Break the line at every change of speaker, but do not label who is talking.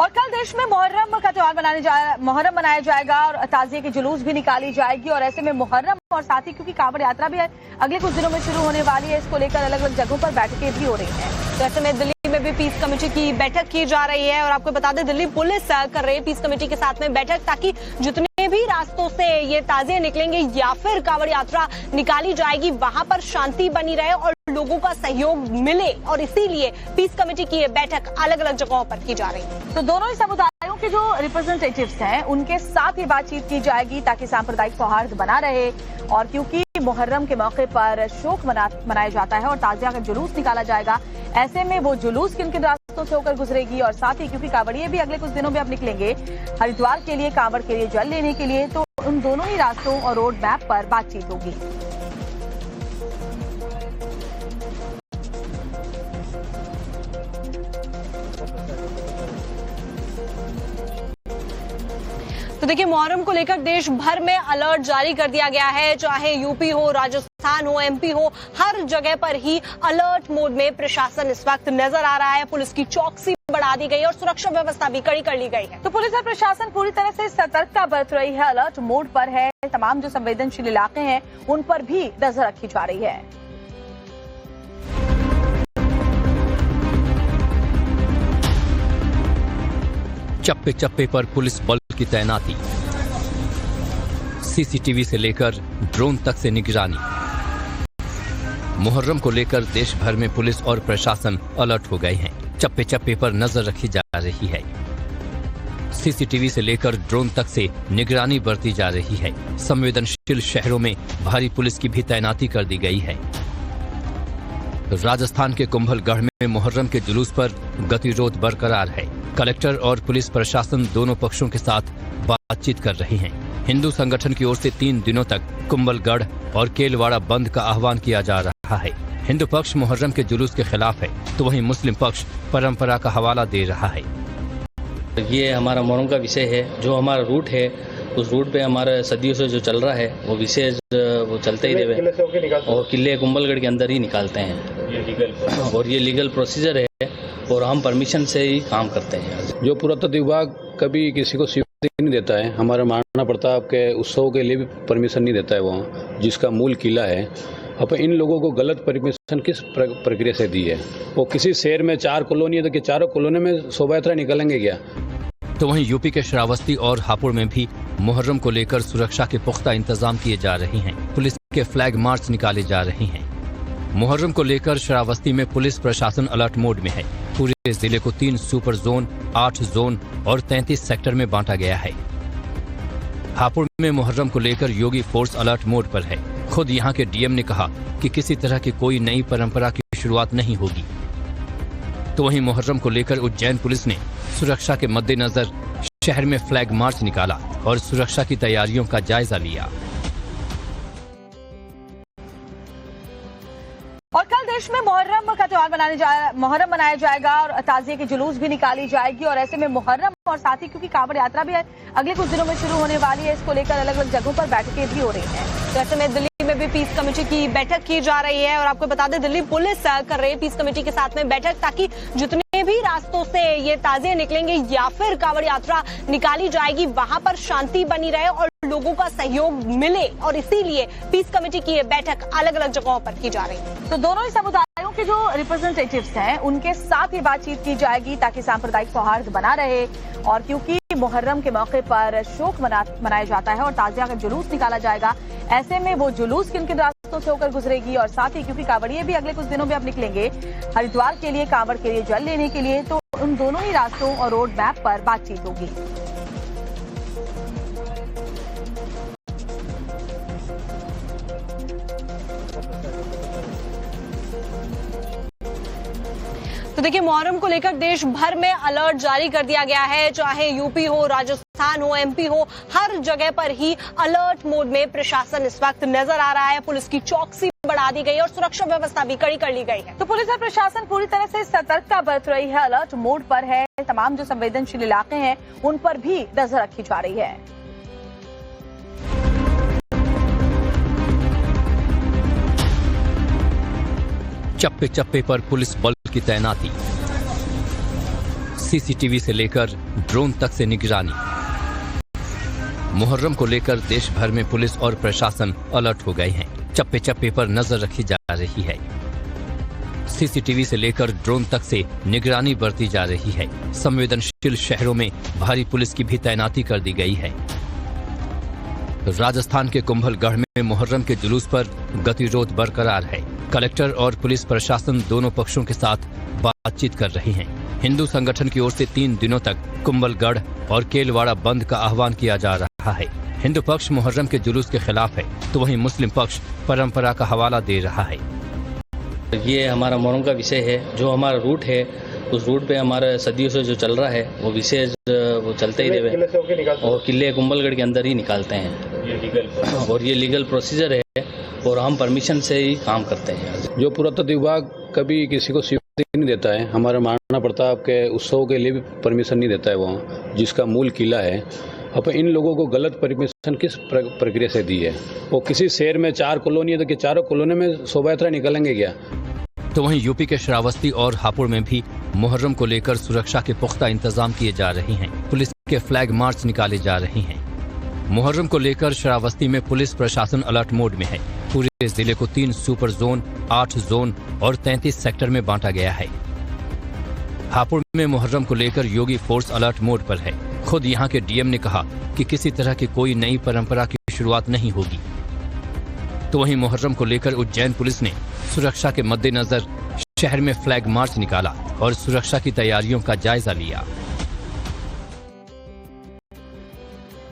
और कल देश में मुहर्रम का त्योहार मुहर्रम मनाया जाएगा और ताजिए की जुलूस भी निकाली जाएगी। और ऐसे में मुहर्रम और साथ ही क्योंकि कांवड़ यात्रा भी अगले कुछ दिनों में शुरू होने वाली है, इसको लेकर अलग अलग जगहों पर बैठकें भी हो रही हैं।
तो ऐसे में दिल्ली में भी पीस कमेटी की बैठक की जा रही है और आपको बता दें दिल्ली पुलिस कर रही है पीस कमेटी के साथ में बैठक, ताकि जितने भी रास्तों से ये ताजिए निकलेंगे या फिर कांवड़ यात्रा निकाली जाएगी वहां पर शांति बनी रहे और लोगों का सहयोग मिले, और इसीलिए पीस कमेटी की ये बैठक अलग अलग जगहों पर की जा रही है।
तो दोनों ही समुदायों के जो रिप्रेजेंटेटिव्स हैं उनके साथ ही बातचीत की जाएगी ताकि सांप्रदायिक सौहार्द बना रहे। और क्योंकि मुहर्रम के मौके पर शोक मनाया जाता है और ताजिया का जुलूस निकाला जाएगा, ऐसे में वो जुलूस किन किन रास्तों से होकर गुजरेगी और साथ ही क्योंकि कांवड़िए भी अगले कुछ दिनों में अब निकलेंगे हरिद्वार के लिए, कांवड़ के लिए, जल लेने के लिए, तो उन दोनों ही रास्तों और रोड मैप पर बातचीत होगी।
तो देखिए मुहर्रम को लेकर देश भर में अलर्ट जारी कर दिया गया है। चाहे यूपी हो, राजस्थान हो, एमपी हो, हर जगह पर ही अलर्ट मोड में प्रशासन इस वक्त नजर आ रहा है। पुलिस की चौकसी बढ़ा दी गई और सुरक्षा व्यवस्था भी कड़ी कर ली गई है।
तो पुलिस और प्रशासन पूरी तरह से सतर्कता बरत रही है, अलर्ट मोड पर है। तमाम जो संवेदनशील इलाके हैं उन पर भी नजर रखी जा रही है।
चप्पे चप्पे पर पुलिस बल की तैनाती, सीसीटीवी से लेकर ड्रोन तक से निगरानी। मुहर्रम को लेकर देश भर में पुलिस और प्रशासन अलर्ट हो गए हैं। चप्पे चप्पे पर नजर रखी जा रही है। सीसीटीवी से लेकर ड्रोन तक से निगरानी बरती जा रही है। संवेदनशील शहरों में भारी पुलिस की भी तैनाती कर दी गई है। राजस्थान के कुंभलगढ़ में मुहर्रम के जुलूस पर गतिरोध बरकरार है। कलेक्टर और पुलिस प्रशासन दोनों पक्षों के साथ बातचीत कर रहे हैं। हिंदू संगठन की ओर से 3 दिनों तक कुंभलगढ़ और केलवाड़ा बंद का आह्वान किया जा रहा है। हिंदू पक्ष मुहर्रम के जुलूस के खिलाफ है, तो वहीं मुस्लिम पक्ष परंपरा का हवाला दे रहा है।
ये हमारा मुहर्रम का विषय है, जो हमारा रूट है उस रूट पे हमारा सदियों से जो चल रहा है वो विशेष वो चलते ही रहे और किले कुंभलगढ़ के अंदर ही निकालते हैं और ये लीगल प्रोसीजर है और हम परमिशन से ही काम करते हैं।
जो पुरातत्व विभाग कभी किसी को स्वीकृति नहीं देता है, हमारे महाराणा प्रताप के उत्सव के लिए भी परमिशन नहीं देता है, वहाँ जिसका मूल किला है। अब इन लोगों को गलत परमिशन किस प्रक्रिया से दी है? वो किसी शहर में 4 कॉलोनी है तो कि 4 कॉलोनी में शोभा यात्रा निकलेंगे क्या?
तो वहीं यूपी के श्रावस्ती और हापुड़ में भी मुहर्रम को लेकर सुरक्षा के पुख्ता इंतजाम किए जा रहे हैं। पुलिस के फ्लैग मार्च निकाले जा रहे हैं। मुहर्रम को लेकर श्रावस्ती में पुलिस प्रशासन अलर्ट मोड में है। पूरे जिले को 3 सुपर जोन, 8 जोन और 33 सेक्टर में बांटा गया है। हापुड़ में मुहर्रम को लेकर योगी फोर्स अलर्ट मोड पर है। खुद यहाँ के डीएम ने कहा कि किसी तरह की कोई नई परंपरा की शुरुआत नहीं होगी। तो वहीं मुहर्रम को लेकर उज्जैन पुलिस ने सुरक्षा के मद्देनजर शहर में फ्लैग मार्च निकाला और सुरक्षा की तैयारियों का जायजा लिया।
और कल देश में मुहर्रम का त्योहार मुहर्रम मनाया जाएगा और ताजिए की जुलूस भी निकाली जाएगी। और ऐसे में मुहर्रम और साथ ही क्योंकि कांवड़ यात्रा भी अगले कुछ दिनों में शुरू होने वाली है, इसको लेकर अलग अलग जगहों पर बैठकें भी हो रही हैं।
तो ऐसे में दिल्ली में भी पीस कमेटी की बैठक की जा रही है और आपको बता दें दिल्ली पुलिस कर रही है पीस कमेटी के साथ में बैठक, ताकि जितने भी रास्तों से ये ताजिए निकलेंगे या फिर कांवड़ यात्रा निकाली जाएगी वहां पर शांति बनी रहे और लोगों का सहयोग मिले, और इसीलिए पीस कमेटी की ये बैठक अलग अलग जगहों पर की जा रही है।
तो दोनों ही समुदायों के जो रिप्रेजेंटेटिव्स हैं उनके साथ ही बातचीत की जाएगी ताकि सांप्रदायिक सौहार्द बना रहे। और क्योंकि मुहर्रम के मौके पर शोक मनाया जाता है और ताजिया का जुलूस निकाला जाएगा, ऐसे में वो जुलूस किन किन रास्तों से होकर गुजरेगी और साथ ही क्योंकि कांवड़िए भी अगले कुछ दिनों में अब निकलेंगे हरिद्वार के लिए, कांवड़ के लिए, जल लेने के लिए, तो उन दोनों ही रास्तों और रोड मैप पर बातचीत होगी।
तो देखिए मुहर्रम को लेकर देश भर में अलर्ट जारी कर दिया गया है। चाहे यूपी हो, राजस्थान हो, एमपी हो, हर जगह पर ही अलर्ट मोड में प्रशासन इस वक्त नजर आ रहा है। पुलिस की चौकसी बढ़ा दी गई और सुरक्षा व्यवस्था भी कड़ी कर ली गई है।
तो पुलिस और प्रशासन पूरी तरह से सतर्कता बरत रही है, अलर्ट मोड पर है। तमाम जो संवेदनशील इलाके हैं उन पर भी नजर रखी जा रही है।
चप्पे चप्पे पर पुलिस बल की तैनाती, सीसीटीवी से लेकर ड्रोन तक से निगरानी। मुहर्रम को लेकर देश भर में पुलिस और प्रशासन अलर्ट हो गए हैं। चप्पे चप्पे पर नजर रखी जा रही है। सीसीटीवी से लेकर ड्रोन तक से निगरानी बरती जा रही है। संवेदनशील शहरों में भारी पुलिस की भी तैनाती कर दी गई है। राजस्थान के कुंभलगढ़ में मुहर्रम के जुलूस पर गतिरोध बरकरार है। कलेक्टर और पुलिस प्रशासन दोनों पक्षों के साथ बातचीत कर रहे हैं। हिंदू संगठन की ओर से 3 दिनों तक कुंभलगढ़ और केलवाड़ा बंद का आह्वान किया जा रहा है। हिंदू पक्ष मुहर्रम के जुलूस के खिलाफ है, तो वहीं मुस्लिम पक्ष परंपरा का हवाला दे रहा है।
ये हमारा मुहर्रम का विषय है, जो हमारा रूट है उस रूट पे हमारा सदियों से जो चल रहा है वो विषय वो चलते ही रहे और किले कुंभलगढ़ के अंदर ही निकालते हैं और ये लीगल प्रोसीजर है और हम परमिशन से ही काम करते हैं।
जो पुरातत्व विभाग कभी किसी को स्वीकृति नहीं देता है, हमारा महाराणा प्रताप के उत्सव के लिए भी परमिशन नहीं देता है वहाँ, जिसका मूल किला है। अब इन लोगों को गलत परमिशन किस प्रक्रिया से दी है? वो किसी शहर में 4 कॉलोनी है तो कि चारों कॉलोनी में शोभा यात्रा निकलेंगे क्या?
तो वहीं यूपी के श्रावस्ती और हापुड़ में भी मुहर्रम को लेकर सुरक्षा के पुख्ता इंतजाम किए जा रहे हैं। पुलिस के फ्लैग मार्च निकाले जा रहे हैं। मुहर्रम को लेकर श्रावस्ती में पुलिस प्रशासन अलर्ट मोड में है। पूरे जिले को 3 सुपर जोन, 8 जोन और 33 सेक्टर में बांटा गया है। हापुड़ में मुहर्रम को लेकर योगी फोर्स अलर्ट मोड पर है। खुद यहाँ के डीएम ने कहा कि किसी तरह की कोई नई परंपरा की शुरुआत नहीं होगी। तो वहीं मुहर्रम को लेकर उज्जैन पुलिस ने सुरक्षा के मद्देनजर शहर में फ्लैग मार्च निकाला और सुरक्षा की तैयारियों का जायजा लिया।